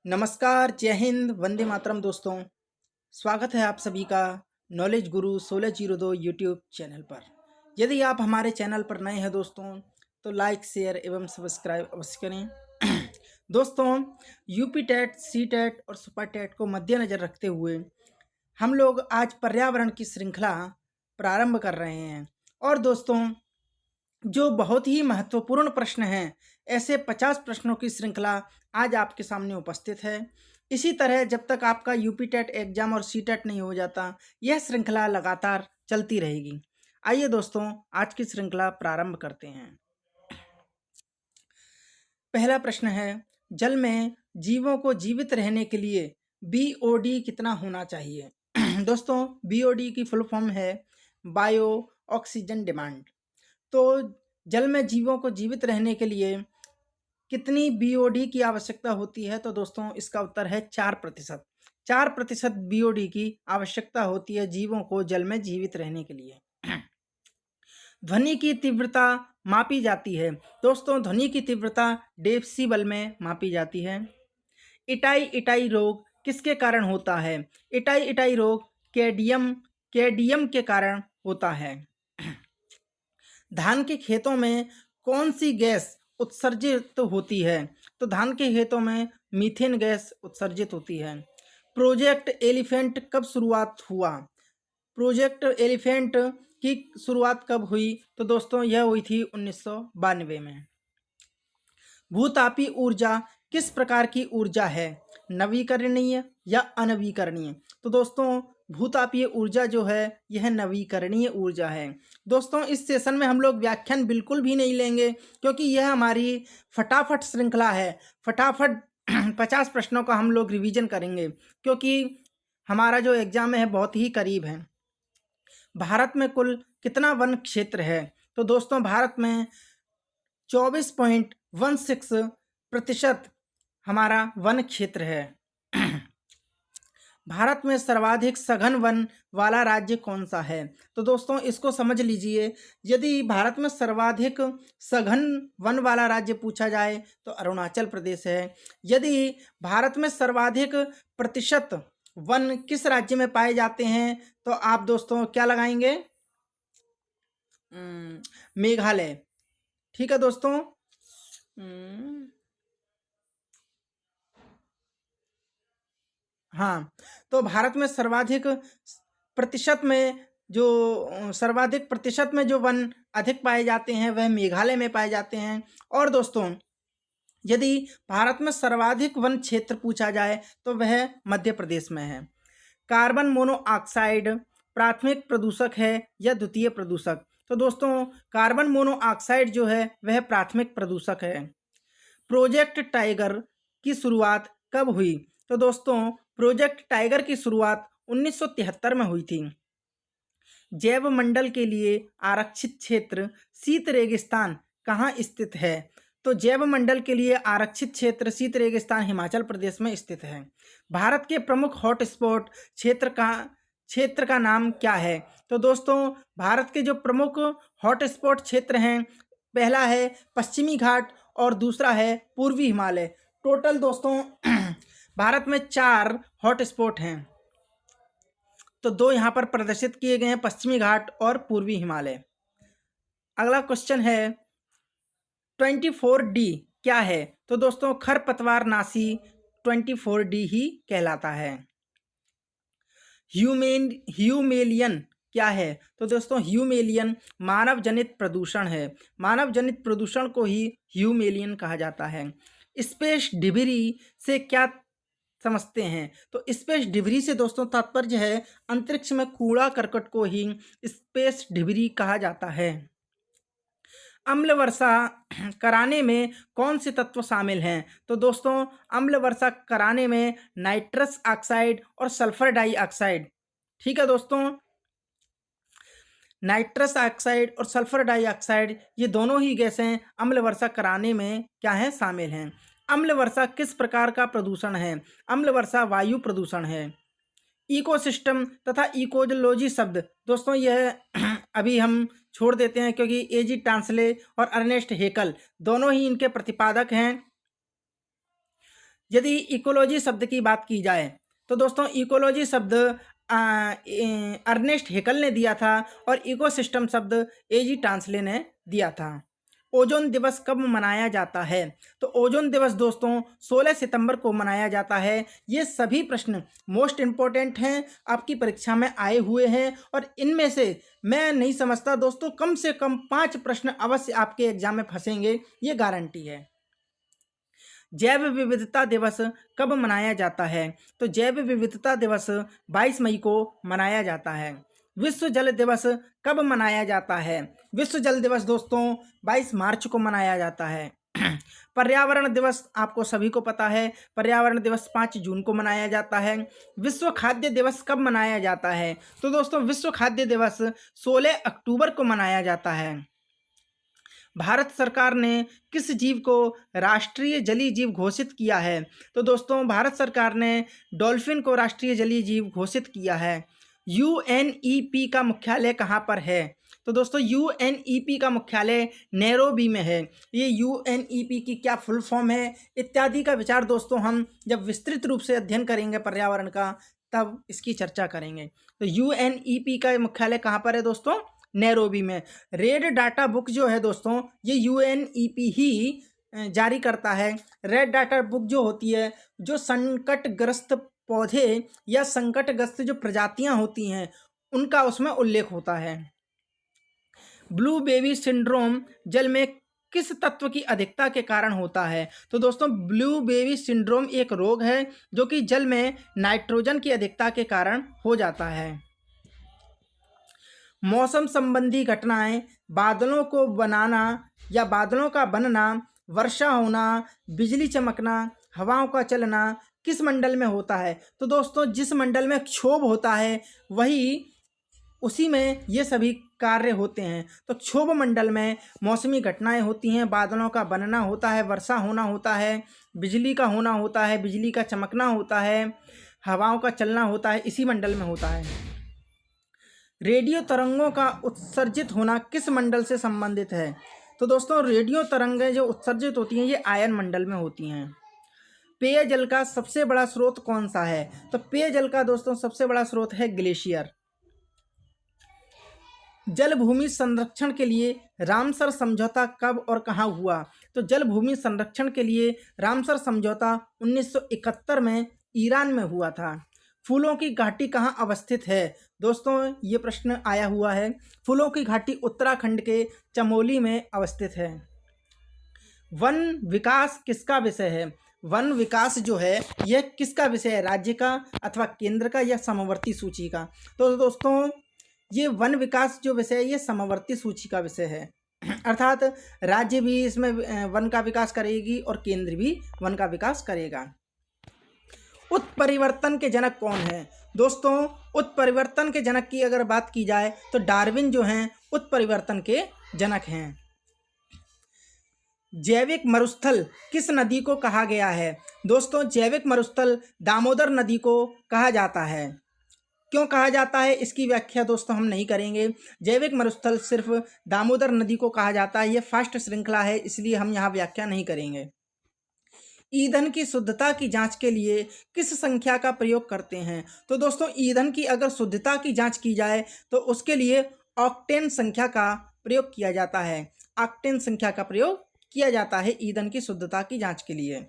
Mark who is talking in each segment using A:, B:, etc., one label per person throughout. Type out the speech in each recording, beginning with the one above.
A: नमस्कार, जय हिंद, वंदे मातरम दोस्तों। स्वागत है आप सभी का नॉलेज गुरु 1602 यूट्यूब चैनल पर। यदि आप हमारे चैनल पर नए हैं दोस्तों, तो लाइक, शेयर एवं सब्सक्राइब अवश्य करें। दोस्तों, यूपी टेट, सी टेट और सुपर टेट को मद्देनज़र रखते हुए हम लोग आज पर्यावरण की श्रृंखला प्रारंभ कर रहे हैं। और दोस्तों, जो बहुत ही महत्वपूर्ण प्रश्न हैं, ऐसे 50 प्रश्नों की श्रृंखला आज आपके सामने उपस्थित है। इसी तरह जब तक आपका यूपी टेट एग्जाम और सी टेट नहीं हो जाता, यह श्रृंखला लगातार चलती रहेगी। आइए दोस्तों, आज की श्रृंखला प्रारंभ करते हैं। पहला प्रश्न है, जल में जीवों को जीवित रहने के लिए बीओडी कितना होना चाहिए? दोस्तों, बीओडी की फुल फॉर्म है बायो ऑक्सीजन डिमांड। तो जल में जीवों को जीवित रहने के लिए कितनी बीओडी की आवश्यकता होती है? तो दोस्तों, इसका उत्तर है 4%। 4% बीओडी की आवश्यकता होती है जीवों को जल में जीवित रहने के लिए। ध्वनि की तीव्रता मापी जाती है। दोस्तों, ध्वनि की तीव्रता डेसिबल में मापी जाती है। इटाई इटाई रोग किसके कारण होता है? इटाई इटाई रोग कैडियम के कारण होता है। धान के खेतों में कौन सी गैस उत्सर्जित होती है? तो धान के खेतों में मीथेन गैस उत्सर्जित होती है। प्रोजेक्ट एलिफेंट कब शुरुआत हुआ? प्रोजेक्ट एलिफेंट की शुरुआत कब हुई? तो दोस्तों, यह हुई थी 1992 में। भूतापी ऊर्जा किस प्रकार की ऊर्जा है? नवीकरणीय या अनवीकरणीय? तो दोस्तों, भूतापीय ऊर्जा जो है यह नवीकरणीय ऊर्जा है। दोस्तों, इस सेशन में हम लोग व्याख्यान बिल्कुल भी नहीं लेंगे, क्योंकि यह हमारी फटाफट श्रृंखला है। फटाफट 50 प्रश्नों का हम लोग रिवीजन करेंगे, क्योंकि हमारा जो एग्जाम है बहुत ही करीब है। भारत में कुल कितना वन क्षेत्र है? तो दोस्तों, भारत में 24.16% हमारा वन क्षेत्र है। भारत में सर्वाधिक सघन वन वाला राज्य कौन सा है? तो दोस्तों, इसको समझ लीजिए। यदि भारत में सर्वाधिक सघन वन वाला राज्य पूछा जाए तो अरुणाचल प्रदेश है। यदि भारत में सर्वाधिक प्रतिशत वन किस राज्य में पाए जाते हैं, तो आप दोस्तों क्या लगाएंगे? मेघालय। ठीक है दोस्तों। हाँ, तो भारत में सर्वाधिक प्रतिशत में जो वन अधिक पाए जाते हैं वह मेघालय में पाए जाते हैं। और दोस्तों, यदि भारत में सर्वाधिक वन क्षेत्र पूछा जाए तो वह मध्य प्रदेश में है। कार्बन मोनोऑक्साइड प्राथमिक प्रदूषक है या द्वितीय प्रदूषक? तो दोस्तों, कार्बन मोनोऑक्साइड जो है वह प्राथमिक प्रदूषक है। प्रोजेक्ट टाइगर की शुरुआत कब हुई? तो दोस्तों, प्रोजेक्ट टाइगर की शुरुआत 1973 में हुई थी। जैव मंडल के लिए आरक्षित क्षेत्र शीत रेगिस्तान कहाँ स्थित है? तो जैव मंडल के लिए आरक्षित क्षेत्र शीत रेगिस्तान हिमाचल प्रदेश में स्थित है। भारत के प्रमुख हॉटस्पॉट क्षेत्र का नाम क्या है? तो दोस्तों, भारत के जो प्रमुख हॉटस्पॉट क्षेत्र हैं, पहला है पश्चिमी घाट और दूसरा है पूर्वी हिमालय। टोटल दोस्तों भारत में 4 हॉटस्पॉट हैं, तो 2 यहाँ पर प्रदर्शित किए गए हैं, पश्चिमी घाट और पूर्वी हिमालय। अगला क्वेश्चन है 24D क्या है? तो दोस्तों, खरपतवार नाशी 24D ही कहलाता है। ह्यूमेलियन क्या है? तो दोस्तों, ह्यूमेलियन मानव जनित प्रदूषण है। मानव जनित प्रदूषण को ही ह्यूमेलियन कहा जाता है। स्पेस डिबरी से क्या समझते हैं? तो स्पेस डिबरी से दोस्तों तात्पर्य है अंतरिक्ष में कूड़ा करकट को ही स्पेस डिबरी कहा जाता है। अम्ल वर्षा कराने में कौन से तत्व शामिल हैं? तो दोस्तों, अम्ल वर्षा कराने में नाइट्रस ऑक्साइड और सल्फर डाइऑक्साइड। ठीक है दोस्तों, नाइट्रस ऑक्साइड और सल्फर डाइऑक्साइड ये दोनों ही गैसें अम्ल वर्षा कराने में क्या हैं? शामिल हैं। अम्ल वर्षा किस प्रकार का प्रदूषण है? अम्ल वर्षा वायु प्रदूषण है। इकोसिस्टम तथा इकोलॉजी शब्द दोस्तों यह अभी हम छोड़ देते हैं, क्योंकि एजी टांसले और अर्नेस्ट हेकल दोनों ही इनके प्रतिपादक हैं। यदि इकोलॉजी शब्द की बात की जाए तो दोस्तों इकोलॉजी शब्द अर्नेस्ट हेकल ने दिया था और इकोसिस्टम शब्द एजी टांसले ने दिया था। ओजोन दिवस कब मनाया जाता है? तो ओजोन दिवस दोस्तों 16 सितंबर को मनाया जाता है। ये सभी प्रश्न मोस्ट इम्पोर्टेंट हैं, आपकी परीक्षा में आए हुए हैं और इनमें से मैं नहीं समझता दोस्तों कम से कम 5 प्रश्न अवश्य आपके एग्जाम में फंसेंगे, ये गारंटी है। जैव विविधता दिवस कब मनाया जाता है? तो जैव विविधता दिवस 22 मई को मनाया जाता है। विश्व जल दिवस कब मनाया जाता है? विश्व जल दिवस दोस्तों 22 मार्च को मनाया जाता है। पर्यावरण दिवस आपको सभी को पता है, पर्यावरण दिवस 5 जून को मनाया जाता है। विश्व खाद्य दिवस कब मनाया जाता है? तो दोस्तों विश्व खाद्य दिवस 16 अक्टूबर को मनाया जाता है। भारत सरकार ने किस जीव को राष्ट्रीय जलीय जीव घोषित किया है? तो दोस्तों भारत सरकार ने डॉल्फिन को राष्ट्रीय जलीय जीव घोषित किया है। यूएनईपी का मुख्यालय कहाँ पर है? तो दोस्तों यूएनईपी का मुख्यालय नैरोबी में है। ये यूएनईपी की क्या फुल फॉर्म है इत्यादि का विचार दोस्तों हम जब विस्तृत रूप से अध्ययन करेंगे पर्यावरण का तब इसकी चर्चा करेंगे। तो यूएनईपी का मुख्यालय कहाँ पर है दोस्तों? नैरोबी में। रेड डाटा बुक जो है दोस्तों ये यूएनईपी ही जारी करता है। रेड डाटा बुक जो होती है, जो संकटग्रस्त पौधे या संकटग्रस्त जो प्रजातियां होती हैं उनका उसमें उल्लेख होता है। ब्लू बेबी सिंड्रोम जल में किस तत्व की अधिकता के कारण होता है? तो दोस्तों ब्लू बेबी सिंड्रोम एक रोग है जो कि जल में नाइट्रोजन की अधिकता के कारण हो जाता है। मौसम संबंधी घटनाएं बादलों को बनाना या बादलों का बनना, वर्षा होना, बिजली चमकना, हवाओं का चलना किस मंडल में होता है? तो दोस्तों जिस मंडल में क्षोभ होता है वही उसी में ये सभी कार्य होते हैं। तो क्षोभ मंडल में मौसमी घटनाएं होती हैं, बादलों का बनना होता है, वर्षा होना होता है, बिजली का होना होता है, बिजली का चमकना होता है, हवाओं का चलना होता है, इसी मंडल में होता है। रेडियो तरंगों का उत्सर्जित होना किस मंडल से संबंधित है? तो दोस्तों रेडियो तरंगें जो उत्सर्जित होती हैं ये आयन मंडल में होती हैं। पेयजल का सबसे बड़ा स्रोत कौन सा है? तो पेयजल का दोस्तों सबसे बड़ा स्रोत है ग्लेशियर। जल भूमि संरक्षण के लिए रामसर समझौता कब और कहाँ हुआ? तो जल भूमि संरक्षण के लिए रामसर समझौता 1971 में ईरान में हुआ था। फूलों की घाटी कहाँ अवस्थित है? दोस्तों ये प्रश्न आया हुआ है। फूलों की घाटी उत्तराखंड के चमोली में अवस्थित है। वन विकास किसका विषय है? वन विकास जो है यह किसका विषय है? राज्य का अथवा केंद्र का या समवर्ती सूची का? तो दोस्तों ये वन विकास जो विषय है ये समवर्ती सूची का विषय है, अर्थात राज्य भी इसमें वन का विकास करेगी और केंद्र भी वन का विकास करेगा। उत्परिवर्तन के जनक कौन है? दोस्तों उत्परिवर्तन के जनक की अगर बात की जाए तो डार्विन जो हैं उत्परिवर्तन के जनक हैं। जैविक मरुस्थल किस नदी को कहा गया है? दोस्तों जैविक मरुस्थल दामोदर नदी को कहा जाता है। क्यों कहा जाता है इसकी व्याख्या दोस्तों हम नहीं करेंगे। जैविक मरुस्थल सिर्फ दामोदर नदी को कहा जाता है, ये फर्स्ट श्रृंखला है इसलिए हम यहाँ व्याख्या नहीं करेंगे। ईंधन की शुद्धता की जांच के लिए किस संख्या का प्रयोग करते हैं? तो दोस्तों ईंधन की अगर शुद्धता की जांच की जाए तो उसके लिए ऑक्टेन संख्या का प्रयोग किया जाता है। ऑक्टेन संख्या का प्रयोग किया जाता है ईंधन की शुद्धता की जांच के लिए।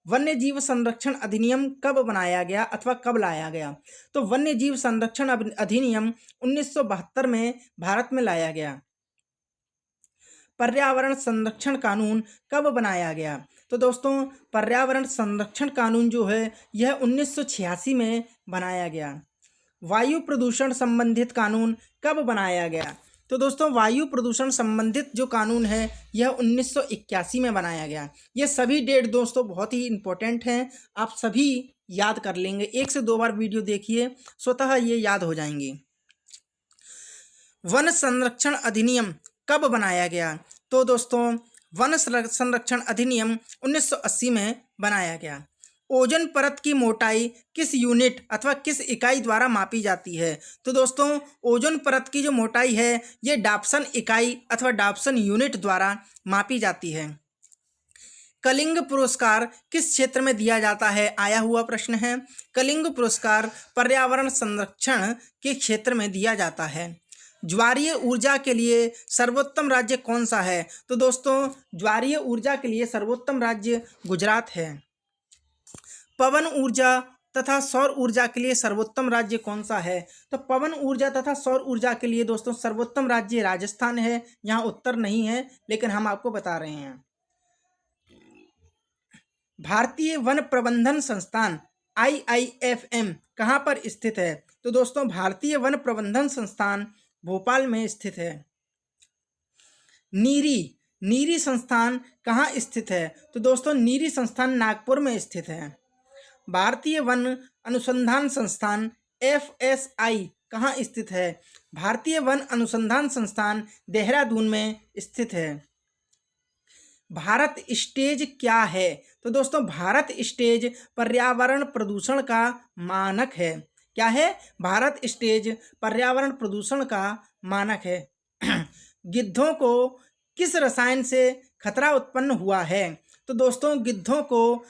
A: वन्य जीव संरक्षण अधिनियम कब बनाया गया अथवा कब लाया गया? तो वन्य जीव संरक्षण अधिनियम 1972 में भारत में लाया गया। पर्यावरण संरक्षण कानून कब बनाया गया? तो दोस्तों पर्यावरण संरक्षण कानून जो है यह 1986 में बनाया गया। वायु प्रदूषण संबंधित कानून कब बनाया गया? तो दोस्तों वायु प्रदूषण संबंधित जो कानून है यह 1981 में बनाया गया। ये सभी डेट दोस्तों बहुत ही इम्पोर्टेंट हैं, आप सभी याद कर लेंगे, 1 से 2 बार वीडियो देखिए स्वतः ये याद हो जाएंगी। वन संरक्षण अधिनियम कब बनाया गया? तो दोस्तों वन संरक्षण अधिनियम 1980 में बनाया गया। ओजोन परत की मोटाई किस यूनिट अथवा किस इकाई द्वारा मापी जाती है? तो दोस्तों ओजोन परत की जो मोटाई है ये डाप्सन इकाई अथवा डाप्सन यूनिट द्वारा मापी जाती है। कलिंग पुरस्कार किस क्षेत्र में दिया जाता है? आया हुआ प्रश्न है। कलिंग पुरस्कार पर्यावरण संरक्षण के क्षेत्र में दिया जाता है। ज्वारीय ऊर्जा के लिए सर्वोत्तम राज्य कौन सा है? तो दोस्तों ज्वारीय ऊर्जा के लिए सर्वोत्तम राज्य गुजरात है। पवन ऊर्जा तथा सौर ऊर्जा के लिए सर्वोत्तम राज्य कौन सा है? तो पवन ऊर्जा तथा सौर ऊर्जा के लिए दोस्तों सर्वोत्तम राज्य राजस्थान है। यहाँ उत्तर नहीं है, लेकिन हम आपको बता रहे हैं। भारतीय वन प्रबंधन संस्थान IIFM कहाँ पर स्थित है? तो दोस्तों भारतीय वन प्रबंधन संस्थान भोपाल में स्थित है। नीरी संस्थान कहाँ स्थित है? तो दोस्तों नीरी संस्थान नागपुर में स्थित है। भारतीय वन अनुसंधान संस्थान FSI कहाँ स्थित है? भारतीय वन अनुसंधान संस्थान देहरादून में स्थित है। भारत स्टेज क्या है? तो दोस्तों भारत स्टेज पर्यावरण प्रदूषण का मानक है। क्या है? भारत स्टेज पर्यावरण प्रदूषण का मानक है। गिद्धों को किस रसायन से खतरा उत्पन्न हुआ है? तो दोस्तों गिद्धों को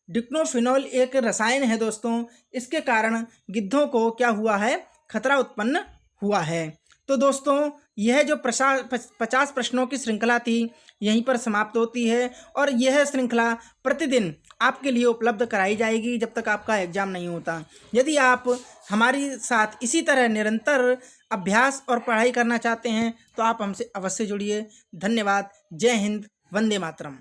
A: डिक्नोफिनॉल एक रसायन है दोस्तों, इसके कारण गिद्धों को क्या हुआ है? खतरा उत्पन्न हुआ है। तो दोस्तों यह जो 50 प्रश्नों की श्रृंखला थी यहीं पर समाप्त होती है, और यह श्रृंखला प्रतिदिन आपके लिए उपलब्ध कराई जाएगी जब तक आपका एग्ज़ाम नहीं होता। यदि आप हमारी साथ इसी तरह निरंतर अभ्यास और पढ़ाई करना चाहते हैं तो आप हमसे अवश्य जुड़िए। धन्यवाद। जय हिंद। वंदे मातरम।